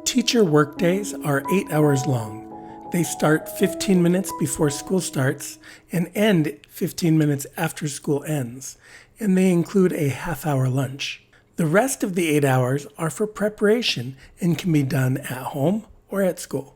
Teacher workdays are 8 hours long. They start 15 minutes before school starts and end 15 minutes after school ends, and they include a half-hour lunch. The rest of the 8 hours are for preparation and can be done at home or at school.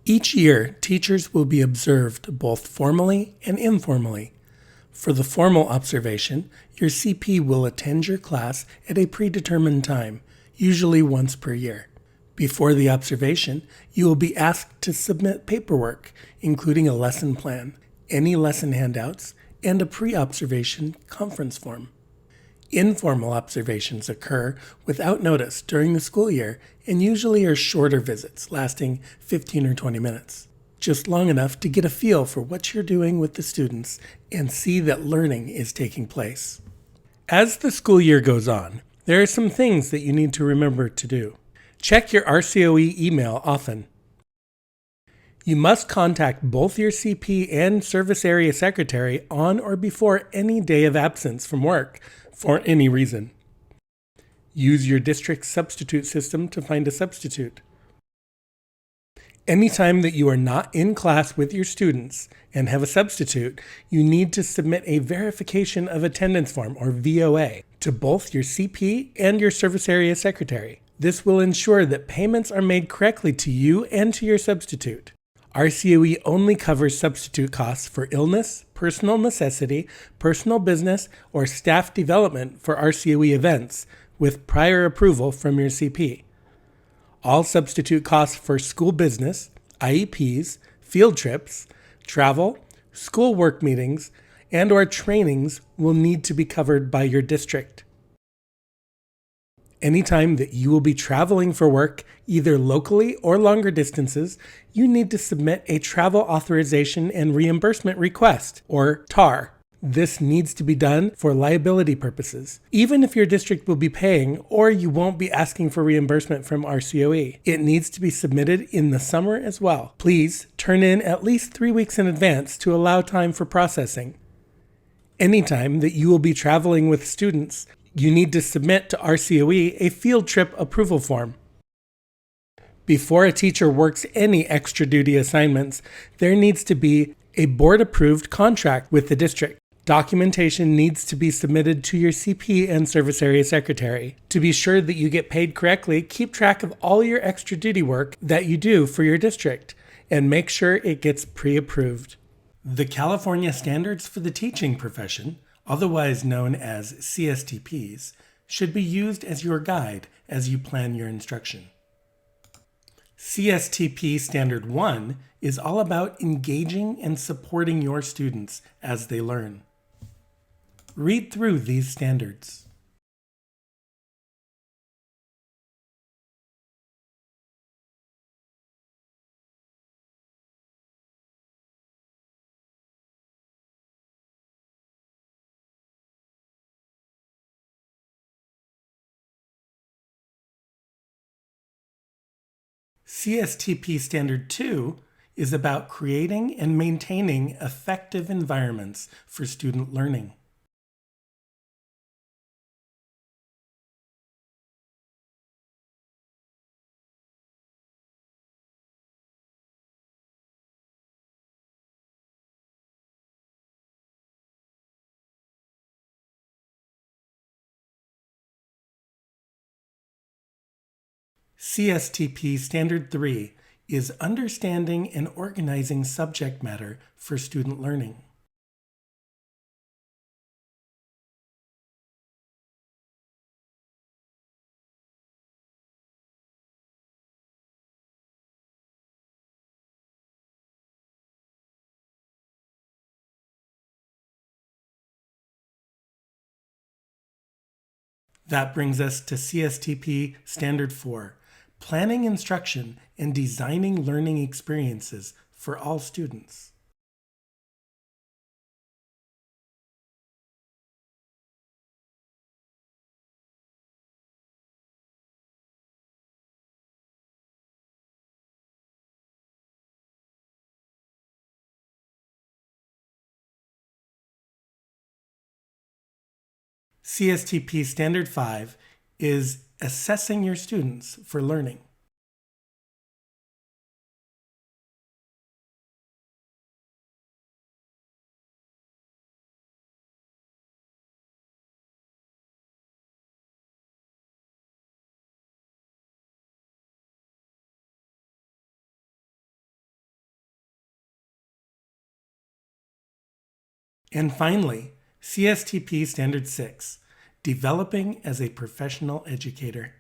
Each year, teachers will be observed both formally and informally. For the formal observation, your CP will attend your class at a predetermined time, usually once per year. Before the observation, you will be asked to submit paperwork, including a lesson plan, any lesson handouts, and a pre-observation conference form. Informal observations occur without notice during the school year and usually are shorter visits lasting 15 or 20 minutes, just long enough to get a feel for what you're doing with the students and see that learning is taking place. As the school year goes on, there are some things that you need to remember to do. Check your RCOE email often. You must contact both your CP and service area secretary on or before any day of absence from work for any reason. Use your district's substitute system to find a substitute. Anytime that you are not in class with your students and have a substitute, you need to submit a verification of attendance form, or VOA, to both your CP and your service area secretary. This will ensure that payments are made correctly to you and to your substitute. RCOE only covers substitute costs for illness, personal necessity, personal business, or staff development for RCOE events, with prior approval from your CP. All substitute costs for school business, IEPs, field trips, travel, school work meetings, and/or trainings will need to be covered by your district. Anytime that you will be traveling for work, either locally or longer distances, you need to submit a travel authorization and reimbursement request, or TAR. This needs to be done for liability purposes. Even if your district will be paying or you won't be asking for reimbursement from RCOE, it needs to be submitted in the summer as well. Please turn in at least 3 weeks in advance to allow time for processing. Anytime that you will be traveling with students, you need to submit to RCOE a field trip approval form. Before a teacher works any extra duty assignments, there needs to be a board-approved contract with the district. Documentation needs to be submitted to your CP and service area secretary. To be sure that you get paid correctly, keep track of all your extra duty work that you do for your district and make sure it gets pre-approved. The California Standards for the Teaching Profession, otherwise known as CSTPs, should be used as your guide as you plan your instruction. CSTP Standard 1 is all about engaging and supporting your students as they learn. Read through these standards. CSTP Standard 2 is about creating and maintaining effective environments for student learning. CSTP Standard 3 is understanding and organizing subject matter for student learning. That brings us to CSTP Standard 4, planning instruction and designing learning experiences for all students. CSTP Standard 5 is assessing your students for learning. And finally, CSTP Standard 6, Developing as a Professional Educator.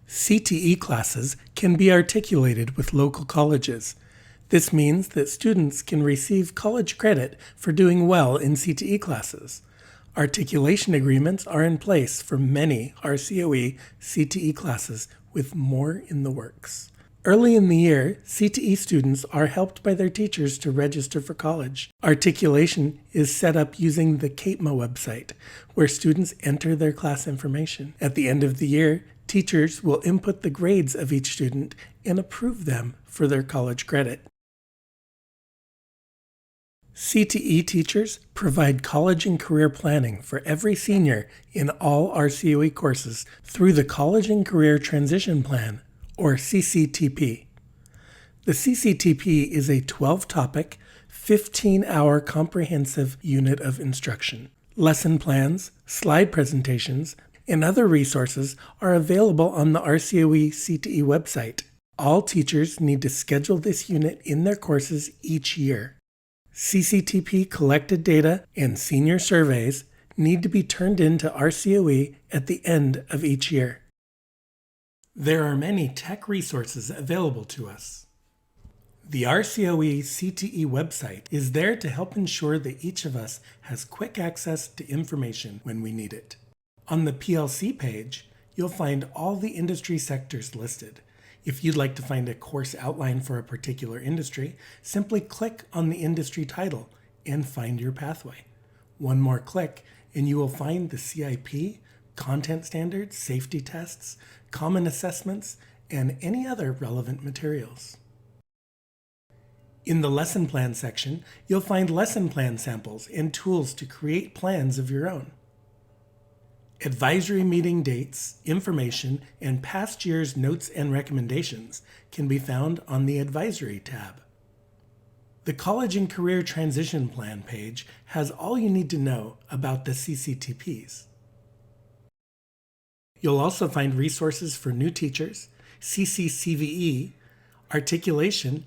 CTE classes can be articulated with local colleges. This means that students can receive college credit for doing well in CTE classes. Articulation agreements are in place for many RCOE CTE classes, with more in the works. Early in the year, CTE students are helped by their teachers to register for college. Articulation is set up using the CAPMA website, where students enter their class information. At the end of the year, teachers will input the grades of each student and approve them for their college credit. CTE teachers provide college and career planning for every senior in all RCOE courses through the College and Career Transition Plan, or CCTP. The CCTP is a 12-topic, 15-hour comprehensive unit of instruction. Lesson plans, slide presentations, and other resources are available on the RCOE CTE website. All teachers need to schedule this unit in their courses each year. CCTP collected data and senior surveys need to be turned into RCOE at the end of each year. There are many tech resources available to us. The RCOE CTE website is there to help ensure that each of us has quick access to information when we need it. On the PLC page, you'll find all the industry sectors listed. If you'd like to find a course outline for a particular industry, simply click on the industry title and find your pathway. One more click and you will find the CIP, content standards, safety tests, common assessments, and any other relevant materials. In the lesson plan section, you'll find lesson plan samples and tools to create plans of your own. Advisory meeting dates, information, and past year's notes and recommendations can be found on the Advisory tab. The College and Career Transition Plan page has all you need to know about the CCTPs. You'll also find resources for new teachers, CCCVE, articulation,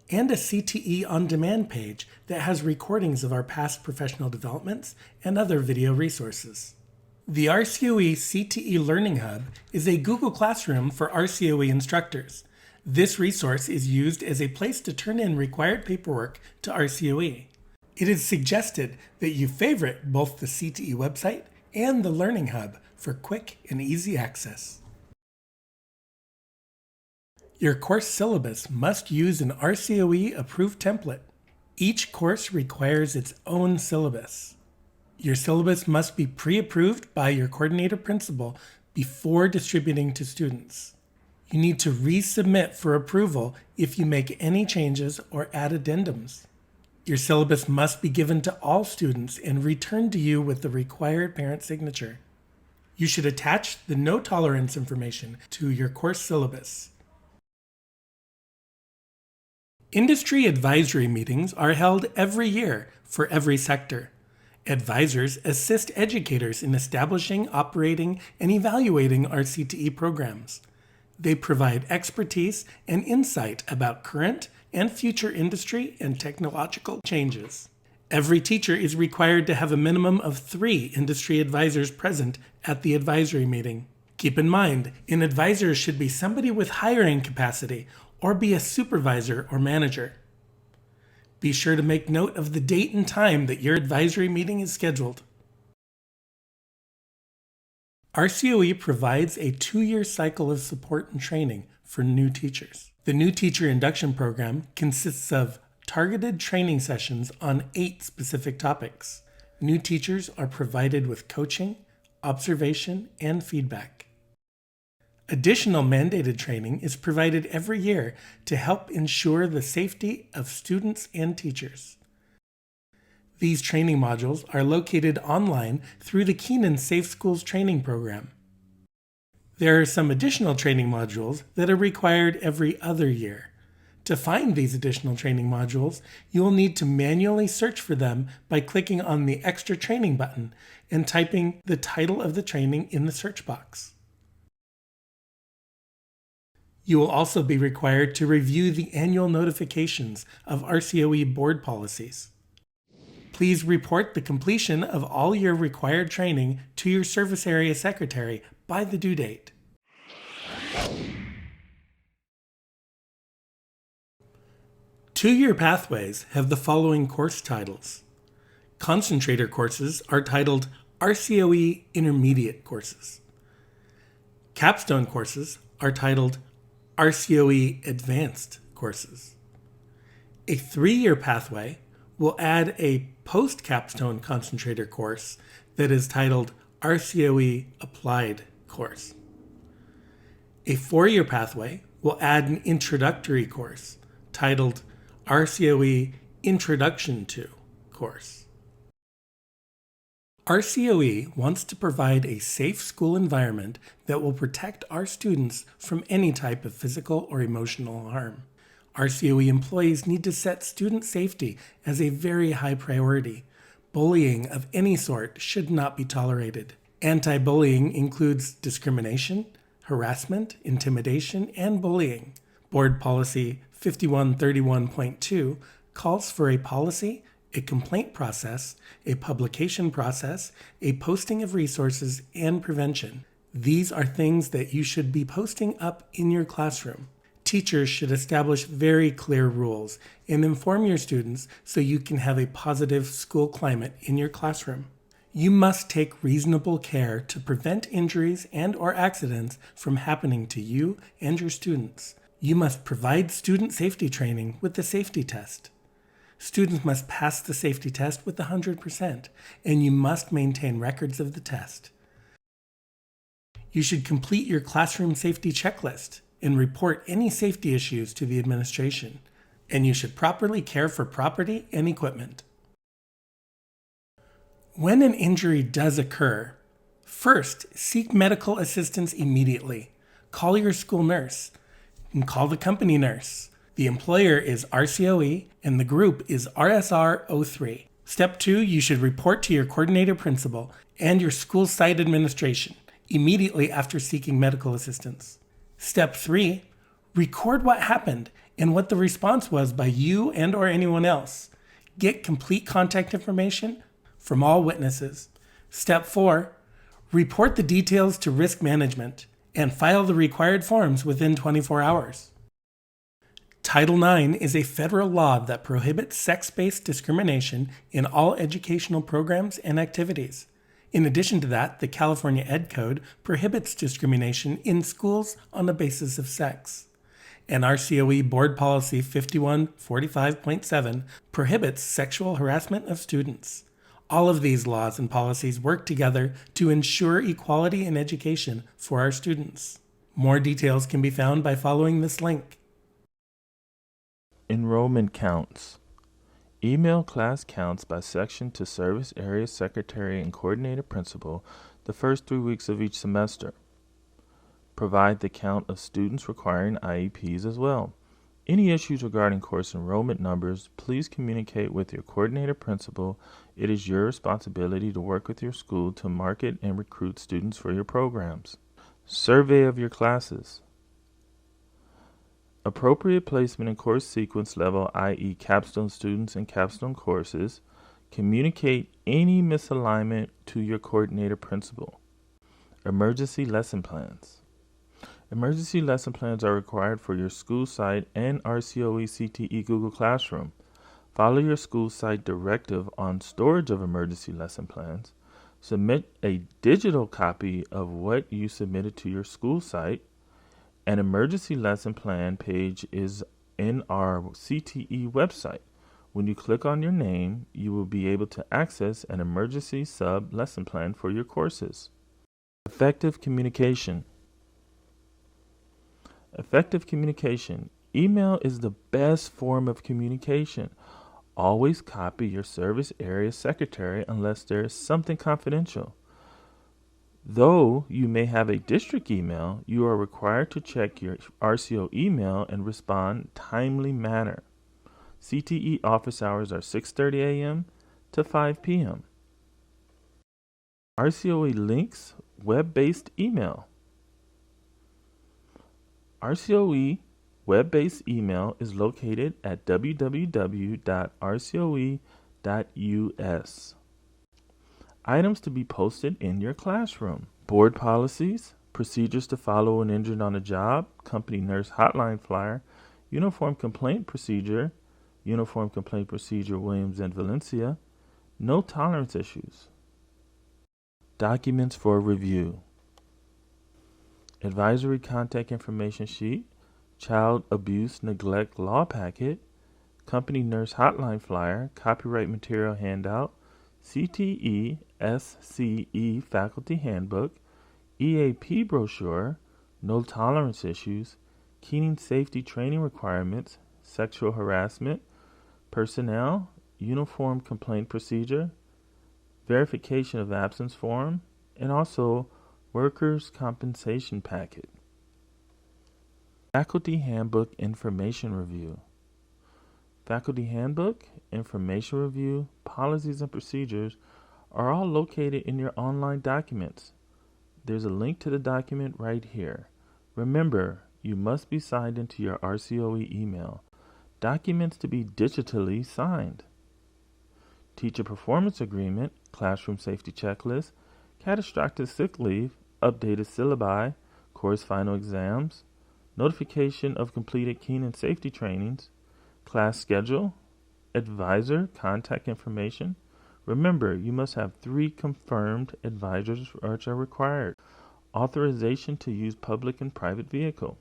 and a CTE On Demand page that has recordings of our past professional developments and other video resources. The RCOE CTE Learning Hub is a Google Classroom for RCOE instructors. This resource is used as a place to turn in required paperwork to RCOE. It is suggested that you favorite both the CTE website and the Learning Hub for quick and easy access. Your course syllabus must use an RCOE approved template. Each course requires its own syllabus. Your syllabus must be pre-approved by your coordinator principal before distributing to students. You need to resubmit for approval if you make any changes or add addendums. Your syllabus must be given to all students and returned to you with the required parent signature. You should attach the no tolerance information to your course syllabus. Industry advisory meetings are held every year for every sector. Advisors assist educators in establishing, operating, and evaluating our CTE programs. They provide expertise and insight about current and future industry and technological changes. Every teacher is required to have a minimum of 3 industry advisors present at the advisory meeting. Keep in mind, an advisor should be somebody with hiring capacity or be a supervisor or manager. Be sure to make note of the date and time that your advisory meeting is scheduled. RCOE provides a 2-year cycle of support and training for new teachers. The new teacher induction program consists of targeted training sessions on 8 specific topics. New teachers are provided with coaching, observation, and feedback. Additional mandated training is provided every year to help ensure the safety of students and teachers. These training modules are located online through the Keenan Safe Schools training program. There are some additional training modules that are required every other year. To find these additional training modules, you will need to manually search for them by clicking on the Extra Training button and typing the title of the training in the search box. You will also be required to review the annual notifications of RCOE board policies. Please report the completion of all your required training to your service area secretary by the due date. Two-year pathways have the following course titles. Concentrator courses are titled RCOE Intermediate Courses. Capstone courses are titled RCOE Advanced Courses. A three-year pathway will add a post-capstone concentrator course that is titled RCOE Applied Course. A four-year pathway will add an introductory course titled RCOE Introduction to course. RCOE wants to provide a safe school environment that will protect our students from any type of physical or emotional harm. RCOE employees need to set student safety as a very high priority. Bullying of any sort should not be tolerated. Anti-bullying includes discrimination, harassment, intimidation, and bullying. Board Policy 5131.2 calls for a policy, a complaint process, a publication process, a posting of resources, and prevention. These are things that you should be posting up in your classroom. Teachers should establish very clear rules and inform your students so you can have a positive school climate in your classroom. You must take reasonable care to prevent injuries and/or accidents from happening to you and your students. You must provide student safety training with the safety test. Students must pass the safety test with 100%, and you must maintain records of the test. You should complete your classroom safety checklist and report any safety issues to the administration, and you should properly care for property and equipment. When an injury does occur, first seek medical assistance immediately. Call your school nurse and call the company nurse. The employer is RCOE and the group is RSR03. Step 2, you should report to your coordinator principal and your school site administration immediately after seeking medical assistance. Step 3, record what happened and what the response was by you and/or anyone else. Get complete contact information from all witnesses. Step 4, report the details to risk management and file the required forms within 24 hours. Title IX is a federal law that prohibits sex-based discrimination in all educational programs and activities. In addition to that, the California Ed Code prohibits discrimination in schools on the basis of sex. And RCOE Board Policy 5145.7 prohibits sexual harassment of students. All of these laws and policies work together to ensure equality in education for our students. More details can be found by following this link. Enrollment counts. Email class counts by section to service area secretary and coordinator principal the first 3 weeks of each semester. Provide the count of students requiring IEPs as well. Any issues regarding course enrollment numbers, please communicate with your coordinator principal. It is your responsibility to work with your school to market and recruit students for your programs. Survey of your classes. Appropriate placement in course sequence level, i.e. capstone students and capstone courses. Communicate any misalignment to your coordinator principal. Emergency lesson plans. Emergency lesson plans are required for your school site and RCOE CTE Google Classroom. Follow your school site directive on storage of emergency lesson plans. Submit a digital copy of what you submitted to your school site. An emergency lesson plan page is in our CTE website. When you click on your name, you will be able to access an emergency sub lesson plan for your courses. Effective communication. Effective communication. Email is the best form of communication. Always copy your service area secretary unless there is something confidential. Though you may have a district email, you are required to check your RCO email and respond in a timely manner. CTE office hours are 6:30 a.m. to 5 p.m. RCOE links web-based email. RCOE web-based email is located at www.rcoe.us. Items to be posted in your classroom: board policies, procedures to follow when injured on a job, company nurse hotline flyer, uniform complaint procedure Williams and Valencia, no tolerance issues. Documents for review: advisory contact information sheet, child abuse neglect law packet, company nurse hotline flyer, copyright material handout, CTE SCE faculty handbook, EAP brochure, no tolerance issues, Keening safety training requirements, sexual harassment, personnel, uniform complaint procedure, verification of absence form, and also workers' compensation packet. Faculty Handbook Information Review. Faculty Handbook, Information Review, Policies and Procedures are all located in your online documents. There's a link to the document right here. Remember, you must be signed into your RCOE email. Documents to be digitally signed. Teacher Performance Agreement, Classroom Safety Checklist, Catastrophic Sick Leave, Updated Syllabi, Course Final Exams, Notification of Completed Keenan Safety Trainings, Class Schedule, Advisor Contact Information. Remember, you must have 3 confirmed advisors which are required. Authorization to use public and private vehicle.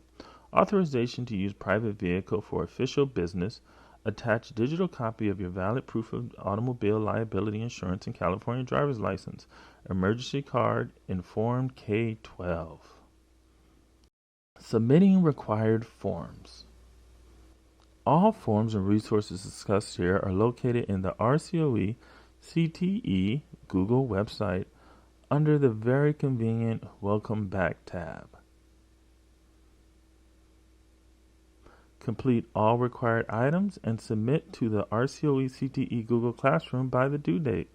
Authorization to use private vehicle for official business. Attach digital copy of your valid proof of automobile liability insurance and California driver's license. Emergency card in Form K-12. Submitting required forms. All forms and resources discussed here are located in the RCOE CTE Google website under the very convenient Welcome Back tab. Complete all required items and submit to the RCOE CTE Google Classroom by the due date.